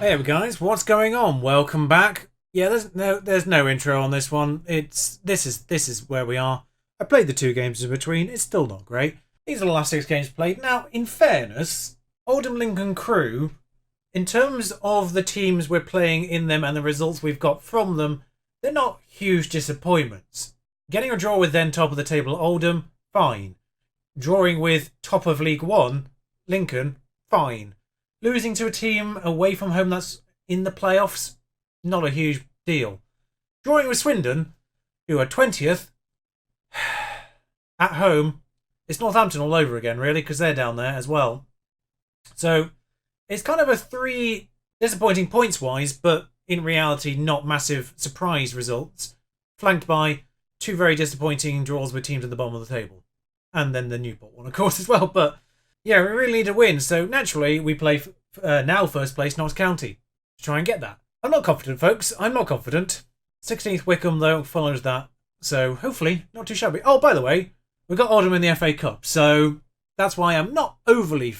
Hey guys, what's going on? Welcome back. Yeah, there's no intro on this one. This is where we are. I played the 2 games in between. It's still not great. These are the last 6 games played. Now, in fairness, Oldham Lincoln Crew, in terms of the teams we're playing in them and the results we've got from them, they're not huge disappointments. Getting a draw with then top of the table Oldham, fine. Drawing with top of League One, Lincoln, fine. Losing to a team away from home that's in the playoffs, not a huge deal. Drawing with Swindon, who are 20th, at home, it's Northampton all over again, really, because they're down there as well. So it's kind of a 3 disappointing points-wise, but in reality, not massive surprise results, flanked by 2 very disappointing draws with teams at the bottom of the table. And then the Newport one, of course, as well, but yeah, we really need a win, so naturally we play now first place Notts County to try and get that. I'm not confident, folks. I'm not confident. 16th Wycombe, though, follows that, so hopefully not too shabby. Oh, by the way, we got Oldham in the FA Cup, so that's why I'm not overly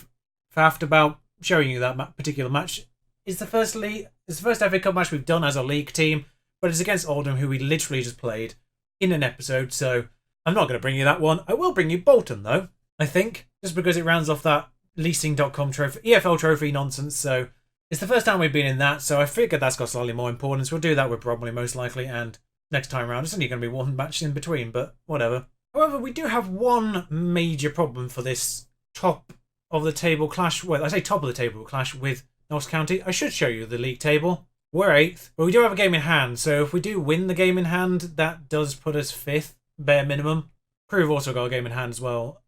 faffed about showing you that particular match. It's the first FA Cup match we've done as a league team, but it's against Oldham, who we literally just played in an episode, so I'm not going to bring you that one. I will bring you Bolton, though, I think, just because it rounds off that leasing.com trophy, EFL trophy nonsense. So it's the first time we've been in that, so I figured that's got slightly more importance. We'll do that with Bromley most likely, and next time round it's only going to be one match in between, but whatever. However, we do have one major problem for this top of the table clash. Well, I say top of the table clash with Notts County. I should show you the league table. We're 8th, but we do have a game in hand, so if we do win the game in hand, that does put us 5th, bare minimum. Crew have also got a game in hand as well,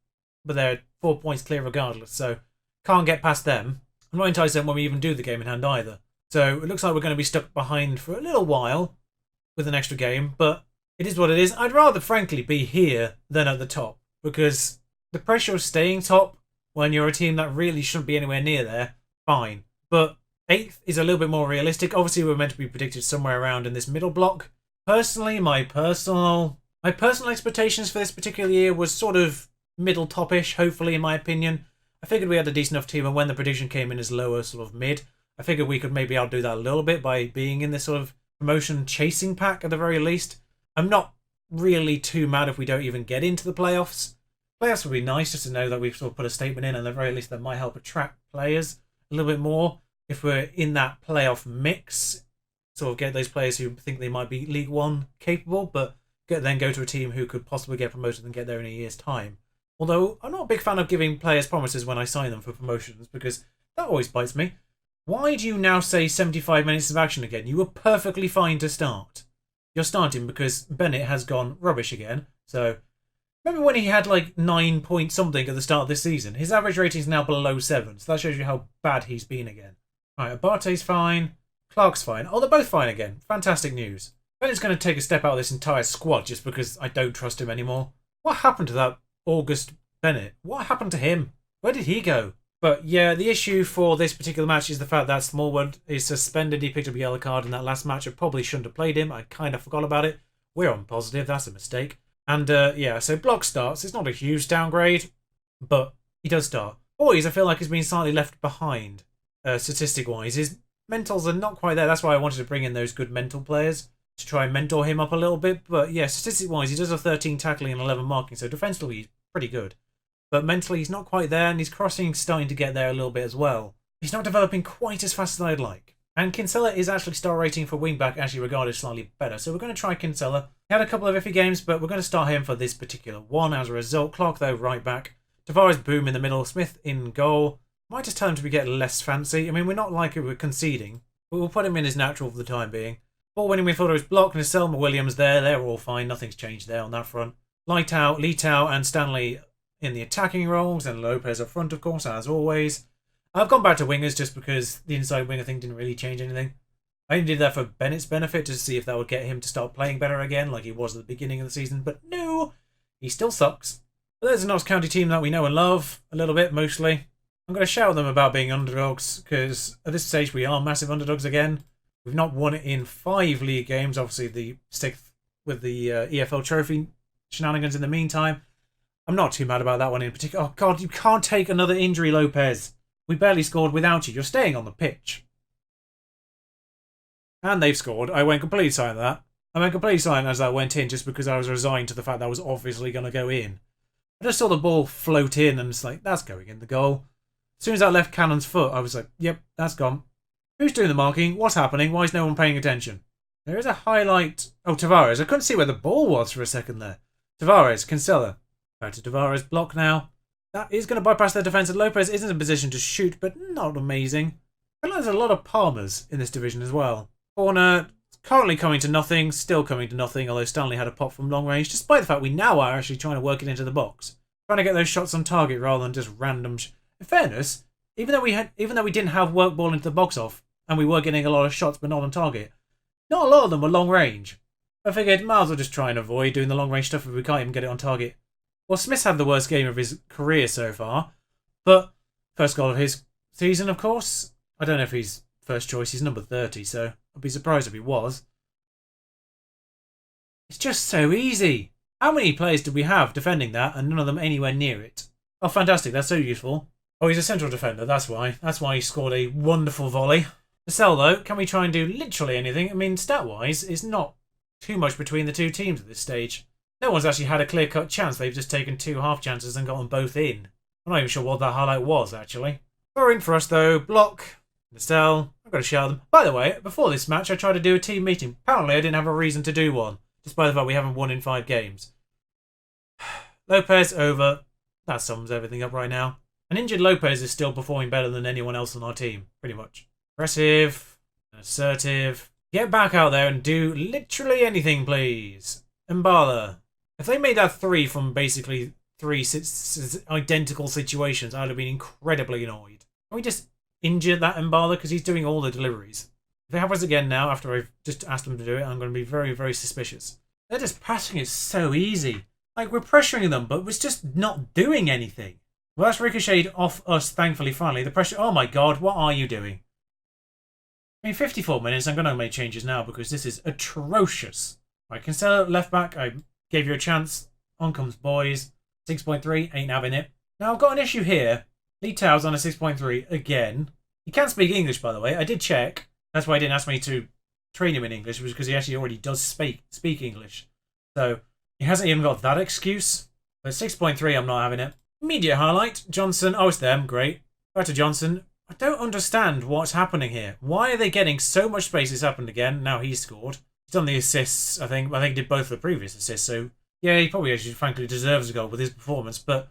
but they're 4 points clear regardless, so can't get past them. I'm not entirely certain when we even do the game in hand either. So it looks like we're going to be stuck behind for a little while with an extra game, but it is what it is. I'd rather, frankly, be here than at the top, because the pressure of staying top when you're a team that really shouldn't be anywhere near there, fine. But 8th is a little bit more realistic. Obviously, we're meant to be predicted somewhere around in this middle block. Personally, my personal expectations for this particular year was sort of middle top-ish, hopefully, in my opinion. I figured we had a decent enough team, and when the prediction came in as lower, sort of mid, I figured we could maybe outdo that a little bit by being in this sort of promotion chasing pack at the very least. I'm not really too mad if we don't even get into the playoffs. Playoffs would be nice just to know that we've sort of put a statement in, and at the very least that might help attract players a little bit more if we're in that playoff mix. Sort of get those players who think they might be League One capable, but then go to a team who could possibly get promoted and get there in a year's time. Although, I'm not a big fan of giving players promises when I sign them for promotions, because that always bites me. Why do you now say 75 minutes of action again? You were perfectly fine to start. You're starting because Bennett has gone rubbish again. So, remember when he had like 9 point something at the start of this season? His average rating is now below 7, so that shows you how bad he's been again. Alright, Abate's fine. Clark's fine. Oh, they're both fine again. Fantastic news. Bennett's going to take a step out of this entire squad just because I don't trust him anymore. What happened to that August Bennett? What happened to him? Where did he go? But yeah, the issue for this particular match is the fact that Smallwood is suspended. He picked up a yellow card in that last match. I probably shouldn't have played him. I kind of forgot about it. We're on positive. That's a mistake. And yeah, so Block starts. It's not a huge downgrade, but he does start. Boys, I feel like he's been slightly left behind, statistic-wise. His mentals are not quite there. That's why I wanted to bring in those good mental players to try and mentor him up a little bit. But yeah, statistic-wise, he does have 13 tackling and 11 marking, so defensively he's pretty good. But mentally he's not quite there, and his crossing starting to get there a little bit as well. He's not developing quite as fast as I'd like. And Kinsella is actually star rating for wingback actually regarded slightly better, so we're going to try Kinsella. He had a couple of iffy games, but we're going to start him for this particular one as a result. Clark, though, right back. Tavares, boom in the middle. Smith in goal. Might just tell him to be getting less fancy. I mean, we're not like we're conceding, but we'll put him in as natural for the time being. Ball-winning midfielder is Block, and Selma Williams there. They're all fine. Nothing's changed there on that front. Leitao and Stanley in the attacking roles, and Lopez up front, of course, as always. I've gone back to wingers just because the inside winger thing didn't really change anything. I only did that for Bennett's benefit to see if that would get him to start playing better again like he was at the beginning of the season, but no, he still sucks. But there's a Notts County team that we know and love, a little bit, mostly. I'm going to shout at them about being underdogs, because at this stage we are massive underdogs again. We've not won it in 5 league games, obviously the 6th with the EFL trophy shenanigans in the meantime. I'm not too mad about that one in particular. Oh, God, you can't take another injury, Lopez. We barely scored without you. You're staying on the pitch. And they've scored. I went completely silent that. I went completely silent as that went in just because I was resigned to the fact that was obviously going to go in. I just saw the ball float in and it's like, that's going in the goal. As soon as that left Cannon's foot, I was like, yep, that's gone. Who's doing the marking? What's happening? Why is no one paying attention? There is a highlight. Oh, Tavares. I couldn't see where the ball was for a second there. Tavares, Cancella. Back to Tavares. Block now. That is going to bypass their defence. Lopez isn't in a position to shoot, but not amazing. I feel like there's a lot of Palmers in this division as well. Corner, currently coming to nothing. Still coming to nothing, although Stanley had a pop from long range, despite the fact we now are actually trying to work it into the box. Trying to get those shots on target rather than just random... In fairness, even though we didn't have work ball into the box off, and we were getting a lot of shots but not on target, not a lot of them were long range. I figured might as well just try and avoid doing the long range stuff if we can't even get it on target. Well, Smith's had the worst game of his career so far, but first goal of his season, of course. I don't know if he's first choice. He's number 30, so I'd be surprised if he was. It's just so easy. How many players did we have defending that and none of them anywhere near it? Oh, fantastic. That's so useful. Oh, he's a central defender. That's why. That's why he scored a wonderful volley. To sell, though, can we try and do literally anything? I mean, stat-wise, it's not too much between the two teams at this stage. No one's actually had a clear-cut chance. They've just taken 2 half chances and got them both in. I'm not even sure what that highlight was, actually. They're in for us, though. Block. Sell. I've got to shout them. By the way, before this match, I tried to do a team meeting. Apparently, I didn't have a reason to do one, despite the fact we haven't won in 5 games. Lopez over. That sums everything up right now. An injured Lopez is still performing better than anyone else on our team, pretty much. Aggressive, assertive. Get back out there and do literally anything, please. Mbala. If they made that 3 from basically 3 identical situations, I'd have been incredibly annoyed. Can we just injure that Mbala because he's doing all the deliveries? If it happens again now, after I've just asked them to do it, I'm going to be very, very suspicious. They're just passing it so easy. Like, we're pressuring them, but we're just not doing anything. Well, that's ricocheted off us, thankfully, finally. The pressure... Oh, my God, what are you doing? I mean, 54 minutes. I'm going to make changes now because this is atrocious. Right, Cancelo, left back. I gave you a chance. On comes Boys. 6.3. Ain't having it. Now, I've got an issue here. Lee Tow's on a 6.3 again. He can speak English, by the way. I did check. That's why he didn't ask me to train him in English, was because he actually already does speak English. So... he hasn't even got that excuse. But 6.3, I'm not having it. Media highlight. Johnson. Oh, it's them. Great. Back to Johnson. I don't understand what's happening here. Why are they getting so much space? It's happened again. Now he's scored. He's done the assists, I think. I think he did both of the previous assists. So, yeah, he probably actually, frankly, deserves a goal with his performance. But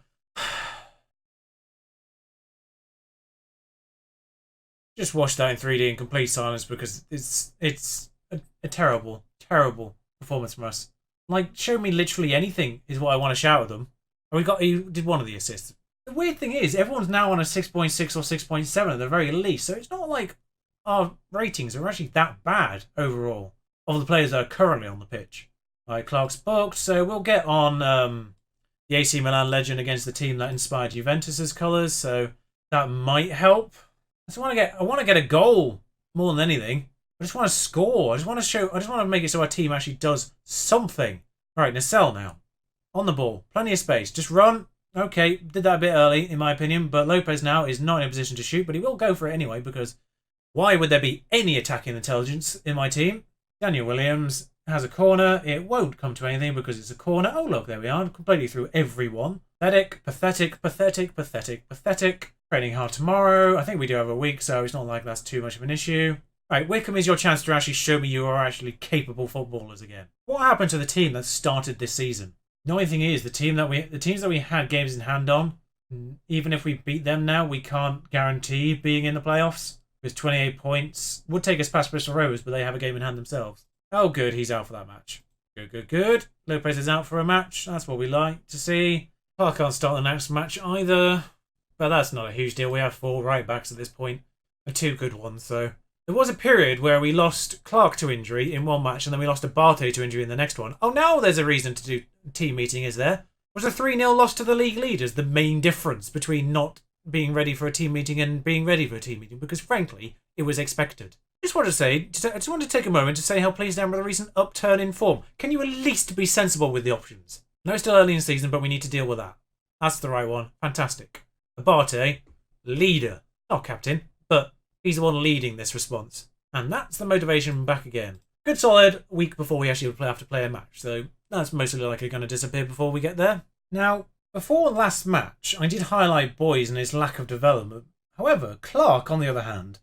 just watch that in 3D in complete silence because it's a terrible, terrible performance from us. Like, show me literally anything is what I want to shout at them. He did one of the assists. The weird thing is, everyone's now on a 6.6 or 6.7 at the very least, so it's not like our ratings are actually that bad overall of the players that are currently on the pitch. Right, Clark's booked, so we'll get on the AC Milan legend against the team that inspired Juventus's colours, so that might help. I want to get a goal more than anything. I just want to score. I just want to make it so our team actually does something. Right, Nassel now. On the ball. Plenty of space. Just run. Okay, did that a bit early, in my opinion, but Lopez now is not in a position to shoot, but he will go for it anyway, because why would there be any attacking intelligence in my team? Daniel Williams has a corner. It won't come to anything because it's a corner. Oh, look, there we are. Completely through everyone. Pathetic, pathetic, pathetic, pathetic, pathetic. Training hard tomorrow. I think we do have a week, so it's not like that's too much of an issue. Right, Wycombe is your chance to actually show me you are actually capable footballers again. What happened to the team that started this season? The only thing is, the teams that we had games in hand on, even if we beat them now, we can't guarantee being in the playoffs. With 28 points, would take us past Bristol Rovers, but they have a game in hand themselves. Oh, good, he's out for that match. Good, good, good. Lopez is out for a match. That's what we like to see. Clark can't start the next match either, but that's not a huge deal. We have 4 right backs at this point, and 2 good ones, so. There was a period where we lost Clark to injury in one match and then we lost Abate to injury in the next one. Oh, now there's a reason to do team meeting, is there? Was a 3-0 loss to the league leaders the main difference between not being ready for a team meeting and being ready for a team meeting? Because frankly, it was expected. I just want to take a moment to say how pleased I am with the recent upturn in form. Can you at least be sensible with the options? No, it's still early in the season, but we need to deal with that. That's the right one. Fantastic. Abate, leader. Not captain, but he's the one leading this response. And that's the motivation back again. Good solid week before we actually have to play a match, so that's mostly likely going to disappear before we get there. Now, before last match, I did highlight Boys and his lack of development. However, Clark, on the other hand,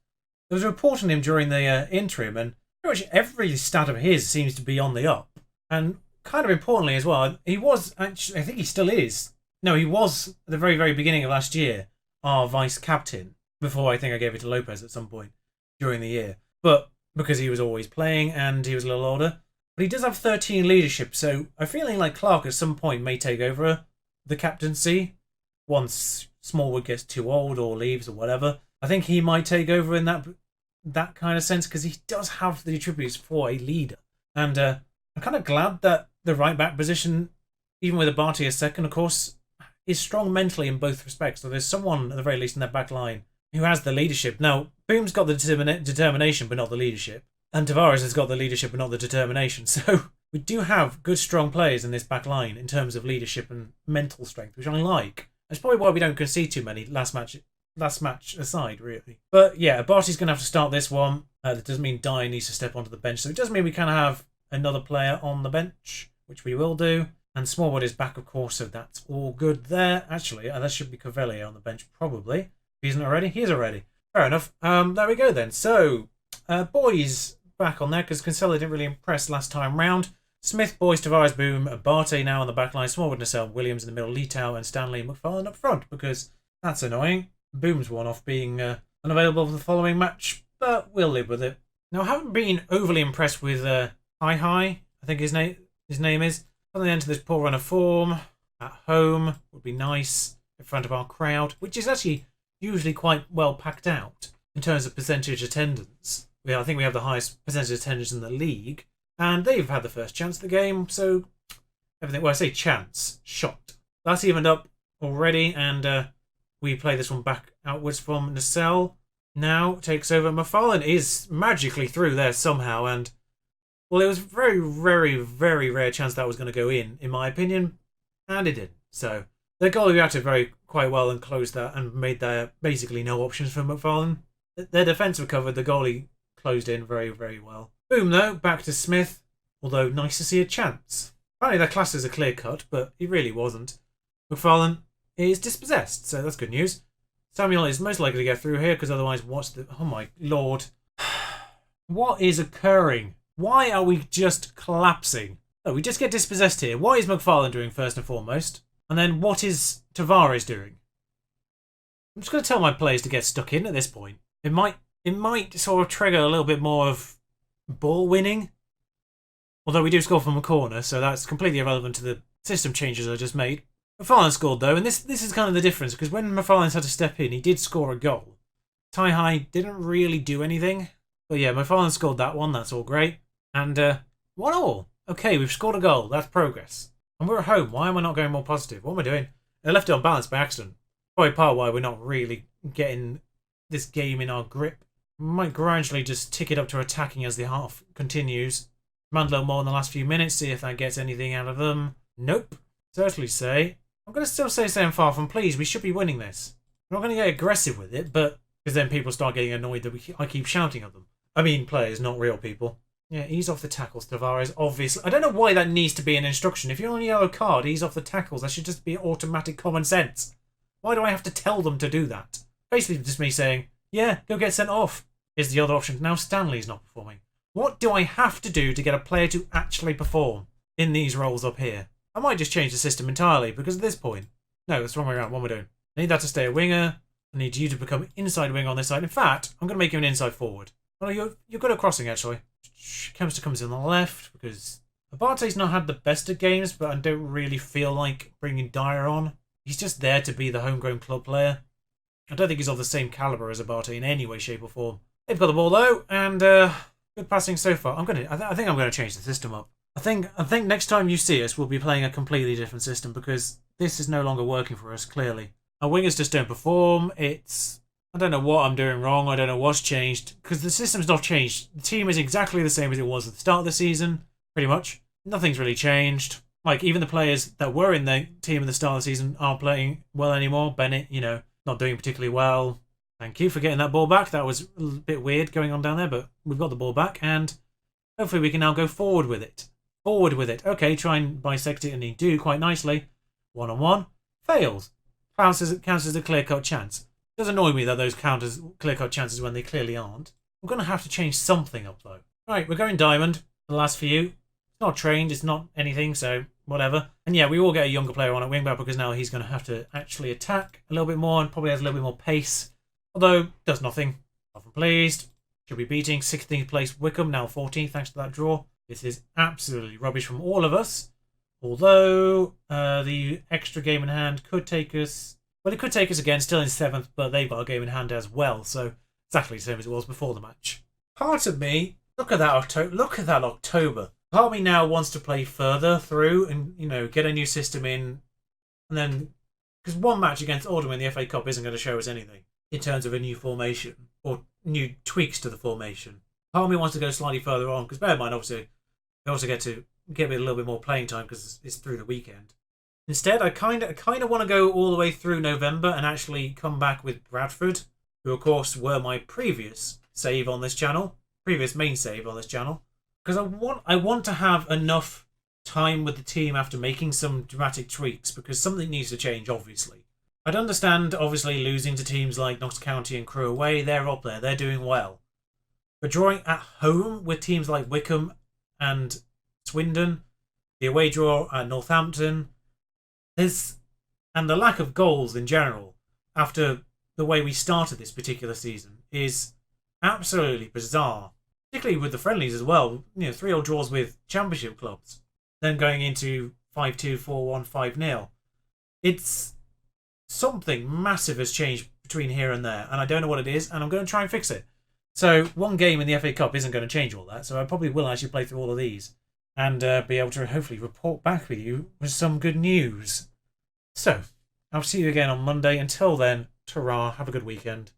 there was a report on him during the interim, and pretty much every stat of his seems to be on the up. And kind of importantly as well, he was actually, I think he still is. No, he was at the very, very beginning of last year our vice captain, before I think I gave it to Lopez at some point during the year. But because he was always playing and he was a little older. But he does have 13 leadership, so I'm feeling like Clark at some point may take over the captaincy once Smallwood gets too old or leaves or whatever. I think he might take over in that kind of sense because he does have the attributes for a leader. And I'm kind of glad that the right back position, even with Abati as second, of course, is strong mentally in both respects. So there's someone at the very least in that back line who has the leadership. Now, Boom's got the determination but not the leadership. And Tavares has got the leadership but not the determination. So we do have good, strong players in this back line in terms of leadership and mental strength, which I like. That's probably why we don't concede too many last match aside, really. But yeah, Abati's going to have to start this one. That doesn't mean Dyer needs to step onto the bench. So it does mean we can have another player on the bench, which we will do. And Smallwood is back, of course, so that's all good there. Actually, that should be Cavalier on the bench, probably. If he isn't already, he is already. Fair enough. There we go then. So, Boys back on there, because Kinsella didn't really impress last time round. Smith, Boyce, Tavares, Boom, Abate now on the back line. Smallwood, Nassau, Williams in the middle, Leetow and Stanley and McFarlane up front, because that's annoying. Boom's one off being unavailable for the following match, but we'll live with it. Now, I haven't been overly impressed with Hi, I think his name is. On the end of this poor run of form, at home would be nice in front of our crowd, which is actually usually quite well packed out in terms of percentage attendance. I think we have the highest percentage attendance in the league, and they've had the first chance of the game, so everything, well, I say chance, shot. That's evened up already, and we play this one back outwards from Nacelle. Now takes over. McFarlane is magically through there somehow, and well, it was a very, very, very rare chance that was going to go in my opinion, and it didn't. So the goalie reacted quite well and closed that and made there basically no options for McFarlane. Their defence recovered, the goalie closed in very, very well. Boom, though, back to Smith, although nice to see a chance. Apparently their class is a clear cut, but it really wasn't. McFarlane is dispossessed, so that's good news. Samuel is most likely to get through here, because otherwise oh my lord. What is occurring? Why are we just collapsing? Oh, we just get dispossessed here. What is McFarlane doing first and foremost? And then what is Tavares doing? I'm just going to tell my players to get stuck in at this point. It might sort of trigger a little bit more of ball winning. Although we do score from a corner, so that's completely irrelevant to the system changes I just made. McFarlane scored though, and this is kind of the difference, because when McFarlane's had to step in, he did score a goal. Tai didn't really do anything. But yeah, McFarlane scored that one, that's all great. And 1-1. Okay, we've scored a goal. That's progress. And we're at home. Why am I not going more positive? What am I doing? I left it on balance by accident. Probably part why we're not really getting this game in our grip. We might gradually just tick it up to attacking as the half continues. Command a little more in the last few minutes, see if that gets anything out of them. Nope. Certainly say. I'm going to still say I'm far from pleased. We should be winning this. I'm not going to get aggressive with it, but because then people start getting annoyed that I keep shouting at them. I mean players, not real people. Yeah, ease off the tackles, Tavares, obviously. I don't know why that needs to be an instruction. If you're on a yellow card, ease off the tackles. That should just be automatic common sense. Why do I have to tell them to do that? Basically just me saying, yeah, go get sent off, is the other option. Now Stanley's not performing. What do I have to do to get a player to actually perform in these roles up here? I might just change the system entirely, because at this point... No, that's the wrong way around. What am I doing? I need that to stay a winger. I need you to become inside winger on this side. In fact, I'm going to make you an inside forward. Oh, you're good at crossing, actually. Kempster comes in on the left because Abate's not had the best of games, but I don't really feel like bringing Dyer on. He's just there to be the homegrown club player. I don't think he's of the same calibre as Abate in any way, shape or form. They've got the ball though, and good passing so far. I think I'm going to change the system up. I think next time you see us, we'll be playing a completely different system because this is no longer working for us, clearly. Our wingers just don't perform. I don't know what I'm doing wrong. I don't know what's changed. Because the system's not changed. The team is exactly the same as it was at the start of the season. Pretty much. Nothing's really changed. Like, even the players that were in the team at the start of the season aren't playing well anymore. Bennett, not doing particularly well. Thank you for getting that ball back. That was a bit weird going on down there, but we've got the ball back, and hopefully we can now go forward with it. Forward with it. Okay, try and bisect it, and you do quite nicely. 1-on-1. Fails. Counts as a clear-cut chance. It does annoy me that those count as clear-cut chances when they clearly aren't. I'm going to have to change something up, though. Right, we're going diamond. The last few. It's not trained, it's not anything, so whatever. And yeah, we will get a younger player on at wingback because now he's going to have to actually attack a little bit more and probably has a little bit more pace. Although, does nothing. Often pleased. Should be beating 16th place Wycombe, now 14th thanks to that draw. This is absolutely rubbish from all of us. Although, the extra game in hand could take us... Well, it could take us again, still in 7th, but they've got a game in hand as well. So, exactly the same as it was before the match. Part of me, look at that October. Part of me now wants to play further through and, you know, get a new system in. And then, because one match against Oldham in the FA Cup isn't going to show us anything in terms of a new formation or new tweaks to the formation. Part of me wants to go slightly further on because bear in mind, obviously, they also get a little bit more playing time because it's through the weekend. Instead, I kind of want to go all the way through November and actually come back with Bradford, who of course were my previous save on this channel, previous main save on this channel, because I want to have enough time with the team after making some dramatic tweaks because something needs to change, obviously. I'd understand, obviously, losing to teams like Notts County and Crewe away. They're up there. They're doing well. But drawing at home with teams like Wycombe and Swindon, the away draw at Northampton, and the lack of goals in general after the way we started this particular season is absolutely bizarre. Particularly with the friendlies as well. You know, 3-3 draws with championship clubs. Then going into 5-2, 4-1, 5-0. It's... something massive has changed between here and there, and I don't know what it is, and I'm going to try and fix it. So, one game in the FA Cup isn't going to change all that, so I probably will actually play through all of these and be able to hopefully report back with you with some good news. So, I'll see you again on Monday. Until then, ta-ra, have a good weekend.